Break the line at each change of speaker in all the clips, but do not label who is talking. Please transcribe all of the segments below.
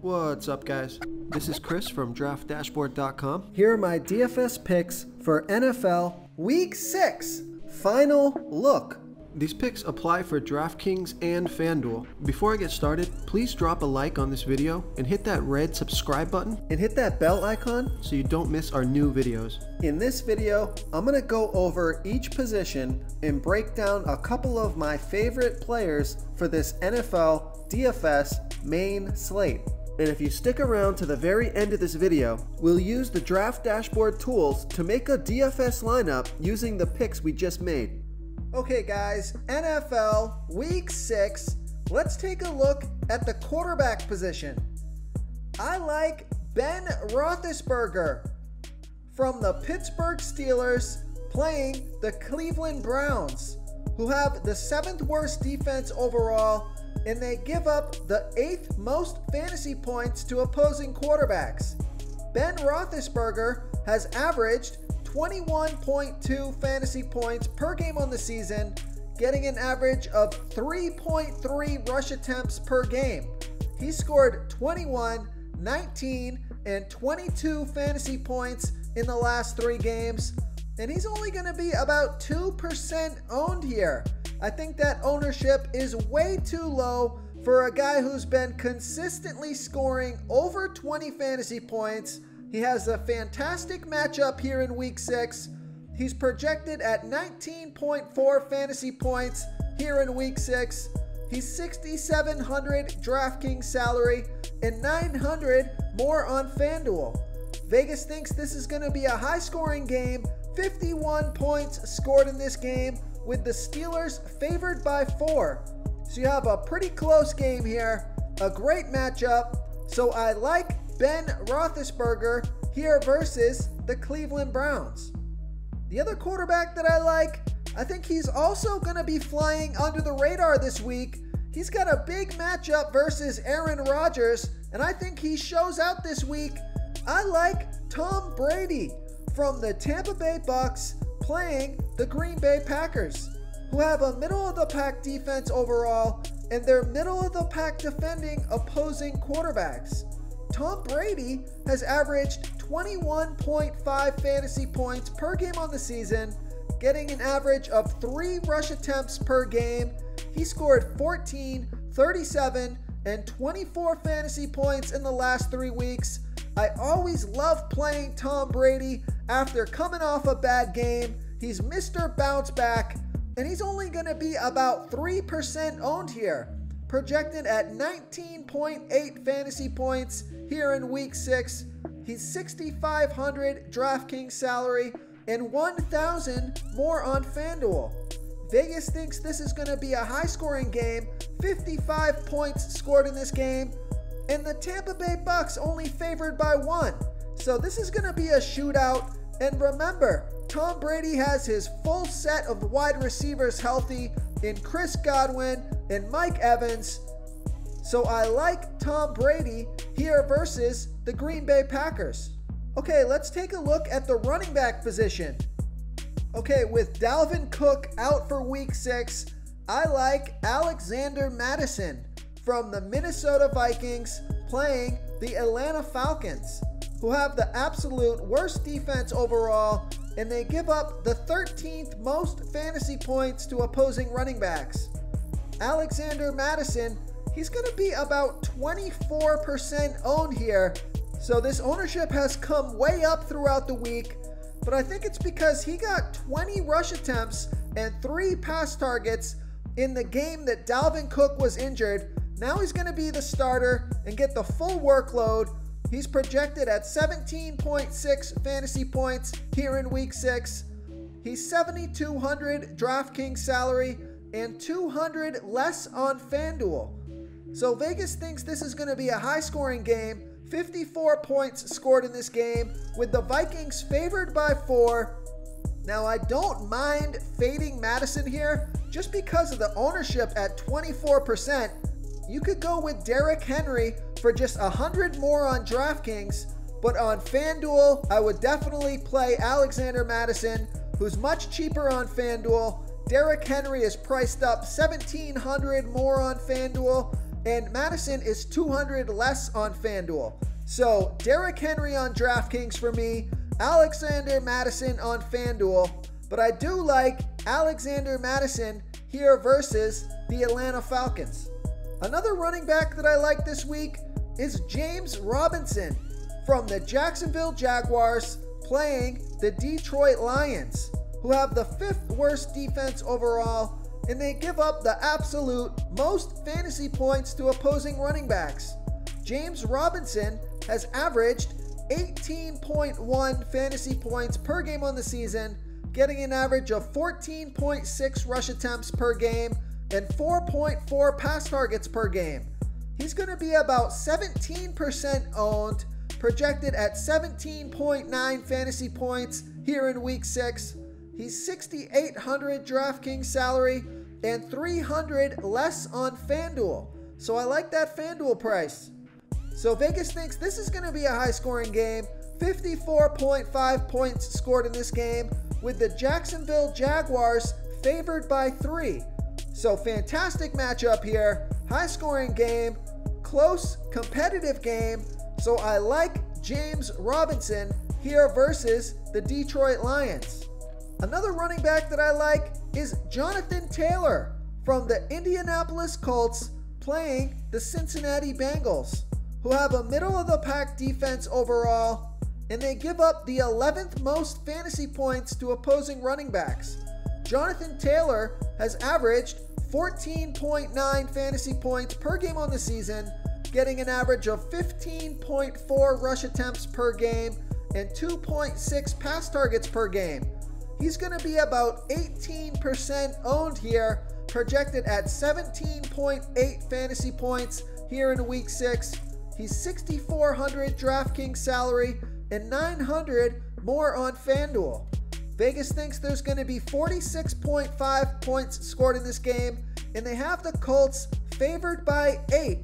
What's up, guys? This is Chris from DraftDashboard.com.
Here are my DFS picks for NFL Week 6 Final Look.
These picks apply for DraftKings and FanDuel. Before I get started, please drop a like on this video and hit that red subscribe button
And hit that bell icon.
so you don't miss our new videos.
In this video, I'm going to go over each position and break down a couple of my favorite players for this NFL DFS main slate. And if you stick around to the very end of this video, we'll use the Draft Dashboard tools to make a DFS lineup using the picks we just made. Okay guys, NFL Week 6, let's take a look at the quarterback position. I like Ben Roethlisberger from the Pittsburgh Steelers playing the Cleveland Browns, who have the 7th worst defense overall, and they give up the 8th most fantasy points to opposing quarterbacks. Ben Roethlisberger has averaged 21.2 fantasy points per game on the season, getting an average of 3.3 rush attempts per game. He scored 21, 19, and 22 fantasy points in the last 3 games, and he's only going to be about 2% owned here. I think that ownership is way too low for a guy who's been consistently scoring over 20 fantasy points. He has a fantastic matchup here in Week 6. He's projected at 19.4 fantasy points here in Week 6. He's 6,700 DraftKings salary and 900 more on FanDuel. Vegas thinks this is going to be a high-scoring game. 51 points scored in this game, with the Steelers favored by 4. So you have a pretty close game here, a great matchup. So I like Ben Roethlisberger here versus the Cleveland Browns. The other quarterback that I like, I think he's also going to be flying under the radar this week. He's got a big matchup versus Aaron Rodgers, and I think he shows out this week. I like Tom Brady from the Tampa Bay Bucks playing the Green Bay Packers, who have a middle-of-the-pack defense overall, and they're middle-of-the-pack defending opposing quarterbacks. Tom Brady has averaged 21.5 fantasy points per game on the season, getting an average of 3 rush attempts per game. He scored 14, 37, and 24 fantasy points in the last 3 weeks. I always love playing Tom Brady after coming off a bad game. He's Mr. Bounce Back, and he's only going to be about 3% owned here, projected at 19.8 fantasy points here in Week 6. He's 6,500 DraftKings salary and 1,000 more on FanDuel. Vegas thinks this is going to be a high-scoring game, 55 points scored in this game, and the Tampa Bay Bucks only favored by 1. So this is going to be a shootout. And remember, Tom Brady has his full set of wide receivers healthy in Chris Godwin and Mike Evans. So I like Tom Brady here versus the Green Bay Packers. Okay, let's take a look at the running back position. Okay, with Dalvin Cook out for Week 6, I like Alexander Madison from the Minnesota Vikings playing the Atlanta Falcons, who have the absolute worst defense overall, and they give up the 13th most fantasy points to opposing running backs. Alexander Madison, he's going to be about 24% owned here, so this ownership has come way up throughout the week, but I think it's because he got 20 rush attempts and 3 pass targets in the game that Dalvin Cook was injured. Now he's going to be the starter and get the full workload. He's projected at 17.6 fantasy points here in Week 6. He's 7,200 DraftKings salary and 200 less on FanDuel. So Vegas thinks this is going to be a high-scoring game. 54 points scored in this game, with the Vikings favored by 4. Now I don't mind fading Madison here just because of the ownership at 24%. You could go with Derrick Henry for just 100 more on DraftKings, but on FanDuel, I would definitely play Alexander Madison, who's much cheaper on FanDuel. Derrick Henry is priced up 1,700 more on FanDuel, and Madison is 200 less on FanDuel. So Derrick Henry on DraftKings for me, Alexander Madison on FanDuel, but I do like Alexander Madison here versus the Atlanta Falcons. Another running back that I like this week is James Robinson from the Jacksonville Jaguars playing the Detroit Lions, who have the 5th worst defense overall, and they give up the absolute most fantasy points to opposing running backs. James Robinson has averaged 18.1 fantasy points per game on the season, getting an average of 14.6 rush attempts per game and 4.4 pass targets per game. He's going to be about 17% owned, projected at 17.9 fantasy points here in week 6. He's 6,800 DraftKings salary and 300 less on FanDuel. So I like that FanDuel price. So Vegas thinks this is going to be a high-scoring game. 54.5 points scored in this game, with the Jacksonville Jaguars favored by 3. So fantastic matchup here. High-scoring game, close, competitive game. So I like James Robinson here versus the Detroit Lions. Another running back that I like is Jonathan Taylor from the Indianapolis Colts playing the Cincinnati Bengals, who have a middle-of-the-pack defense overall, and they give up the 11th most fantasy points to opposing running backs. Jonathan Taylor has averaged 14.9 fantasy points per game on the season, getting an average of 15.4 rush attempts per game and 2.6 pass targets per game. He's going to be about 18% owned here, projected at 17.8 fantasy points here in week 6. He's 6,400 DraftKings salary and 900 more on FanDuel. Vegas thinks there's going to be 46.5 points scored in this game, and they have the Colts favored by 8.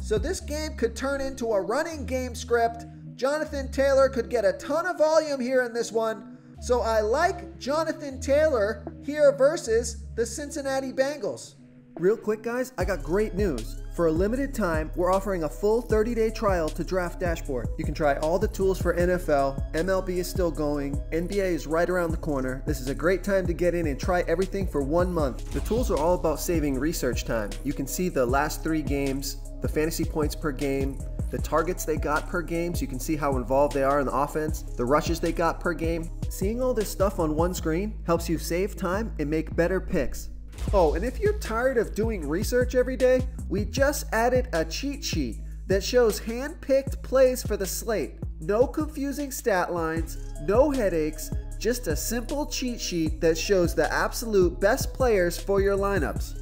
So this game could turn into a running game script. Jonathan Taylor could get a ton of volume here in this one. So I like Jonathan Taylor here versus the Cincinnati Bengals.
Real quick guys, I got great news. For a limited time, we're offering a full 30-day trial to Draft Dashboard. You can try all the tools for NFL, MLB is still going, NBA is right around the corner. This is a great time to get in and try everything for 1 month. The tools are all about saving research time. You can see the last 3 games, the fantasy points per game, the targets they got per game, so you can see how involved they are in the offense, the rushes they got per game. Seeing all this stuff on one screen helps you save time and make better picks. Oh, and if you're tired of doing research every day, we just added a cheat sheet that shows hand-picked plays for the slate. No confusing stat lines, no headaches, just a simple cheat sheet that shows the absolute best players for your lineups.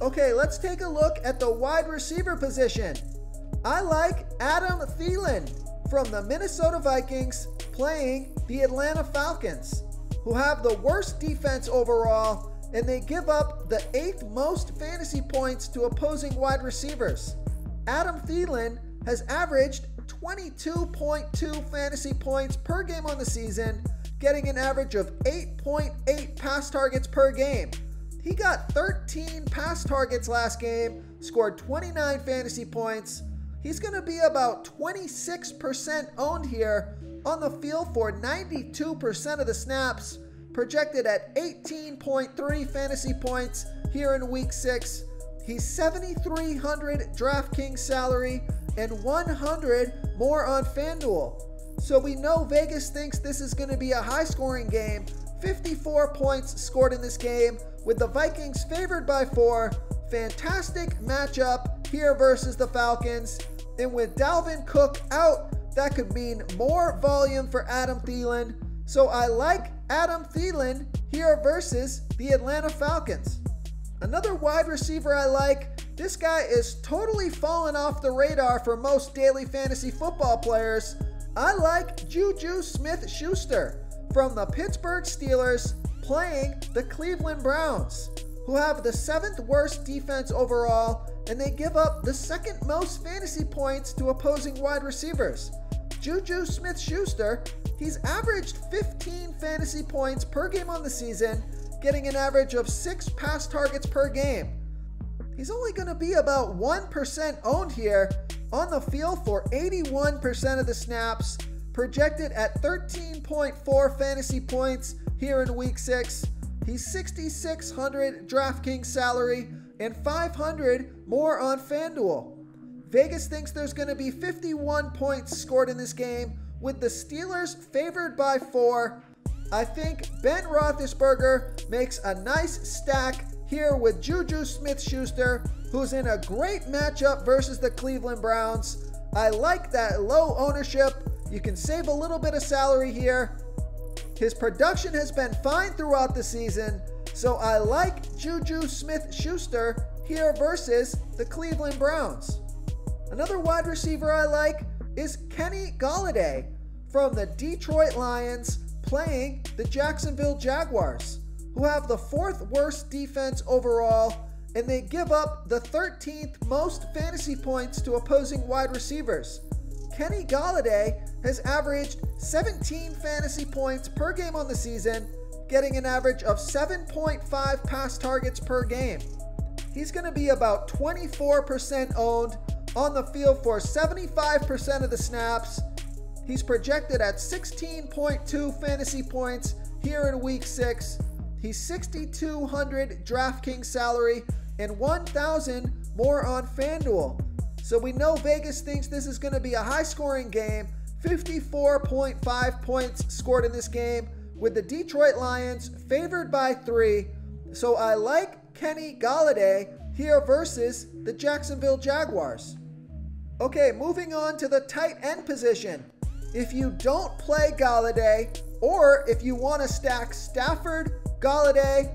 Okay, let's take a look at the wide receiver position. I like Adam Thielen from the Minnesota Vikings playing the Atlanta Falcons, who have the worst defense overall, and they give up the 8th most fantasy points to opposing wide receivers. Adam Thielen has averaged 22.2 fantasy points per game on the season, getting an average of 8.8 pass targets per game. He got 13 pass targets last game, scored 29 fantasy points. He's going to be about 26% owned here, on the field for 92% of the snaps, projected at 18.3 fantasy points here in week 6. He's 7,300 DraftKings salary and 100 more on FanDuel. So we know Vegas thinks this is going to be a high-scoring game. 54 points scored in this game, with the Vikings favored by 4. Fantastic matchup here versus the Falcons. And with Dalvin Cook out, that could mean more volume for Adam Thielen. So I like Adam Thielen here versus the Atlanta Falcons. Another wide receiver I like, this guy is totally fallen off the radar for most daily fantasy football players. I like Juju Smith-Schuster from the Pittsburgh Steelers playing the Cleveland Browns, who have the 7th worst defense overall, and they give up the 2nd most fantasy points to opposing wide receivers. Juju Smith-Schuster, he's averaged 15 fantasy points per game on the season, getting an average of 6 pass targets per game. He's only going to be about 1% owned here, on the field for 81% of the snaps, projected at 13.4 fantasy points here in week 6. He's $6,600 DraftKings salary and $500 more on FanDuel. Vegas thinks there's going to be 51 points scored in this game, with the Steelers favored by 4. I think Ben Roethlisberger makes a nice stack here with Juju Smith-Schuster, who's in a great matchup versus the Cleveland Browns. I like that low ownership. You can save a little bit of salary here. His production has been fine throughout the season, so I like Juju Smith-Schuster here versus the Cleveland Browns. Another wide receiver I like is Kenny Gallaudet from the Detroit Lions, playing the Jacksonville Jaguars, who have the 4th worst defense overall, and they give up the 13th most fantasy points to opposing wide receivers. Kenny Gallaudet has averaged 17 fantasy points per game on the season, getting an average of 7.5 pass targets per game. He's going to be about 24% owned, on the field for 75% of the snaps. He's projected at 16.2 fantasy points here in week 6. He's $6,200 DraftKings salary and $1,000 more on FanDuel. So we know Vegas thinks this is going to be a high-scoring game. 54.5 points scored in this game, with the Detroit Lions favored by 3. So I like Kenny Gallaudet here versus the Jacksonville Jaguars. Okay, moving on to the tight end position. If you don't play Gallaudet, or if you want to stack Stafford, Gallaudet,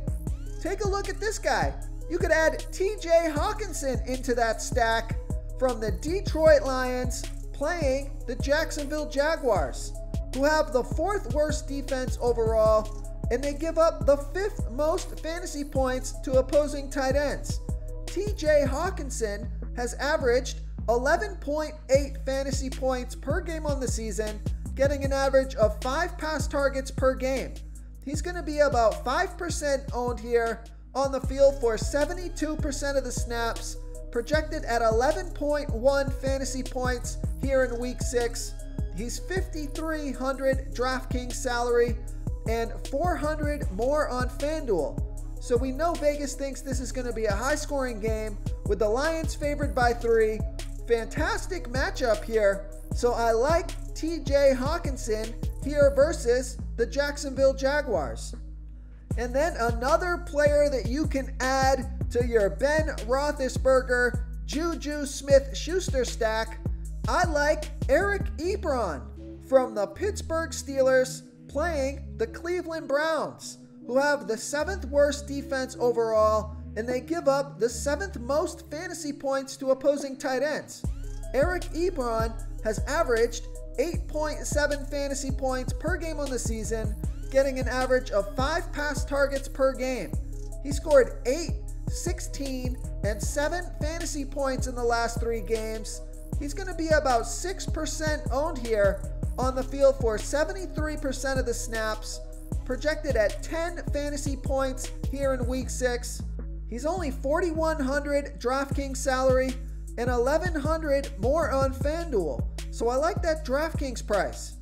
take a look at this guy. You could add TJ Hawkinson into that stack from the Detroit Lions, playing the Jacksonville Jaguars, who have the 4th worst defense overall, and they give up the 5th most fantasy points to opposing tight ends. TJ Hawkinson has averaged 11.8 fantasy points per game on the season, getting an average of 5 pass targets per game. He's going to be about 5% owned here, on the field for 72% of the snaps, projected at 11.1 fantasy points here in week 6. He's $5,300 DraftKings salary and $400 more on FanDuel. So we know Vegas thinks this is going to be a high-scoring game, with the Lions favored by 3. Fantastic matchup here. So I like TJ Hawkinson here versus the Jacksonville Jaguars. And then another player that you can add to your Ben Roethlisberger, Juju Smith-Schuster stack, I like Ebron from the Pittsburgh Steelers, playing the Cleveland Browns, who have the 7th worst defense overall, and they give up the 7th most fantasy points to opposing tight ends. Ebron has averaged 8.7 fantasy points per game on the season, getting an average of 5 pass targets per game. He scored 8, 16, and 7 fantasy points in the last 3 games. He's going to be about 6% owned here, on the field for 73% of the snaps, projected at 10 fantasy points here in week 6. He's only $4,100 DraftKings salary and $1,100 more on FanDuel. So I like that DraftKings price.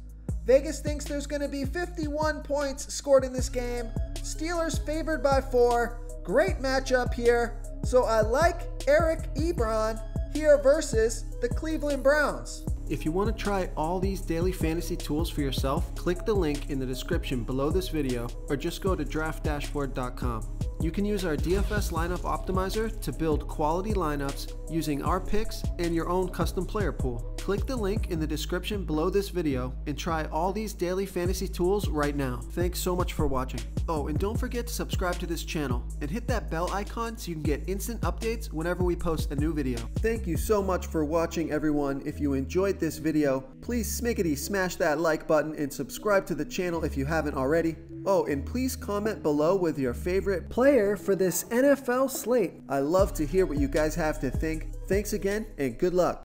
Vegas thinks there's going to be 51 points scored in this game. Steelers favored by 4. Great matchup here. So I like Ebron here versus the Cleveland Browns.
If you want to try all these daily fantasy tools for yourself, click the link in the description below this video, or just go to draftdashboard.com. You can use our DFS lineup optimizer to build quality lineups using our picks and your own custom player pool. Click the link in the description below this video and try all these daily fantasy tools right now. Thanks so much for watching. Oh, and don't forget to subscribe to this channel and hit that bell icon so you can get instant updates whenever we post a new video. Thank you so much for watching, everyone. If you enjoyed this video, please smiggity smash that like button and subscribe to the channel if you haven't already. Oh, and please comment below with your favorite player for this NFL slate. I love to hear what you guys have to think. Thanks again, and good luck.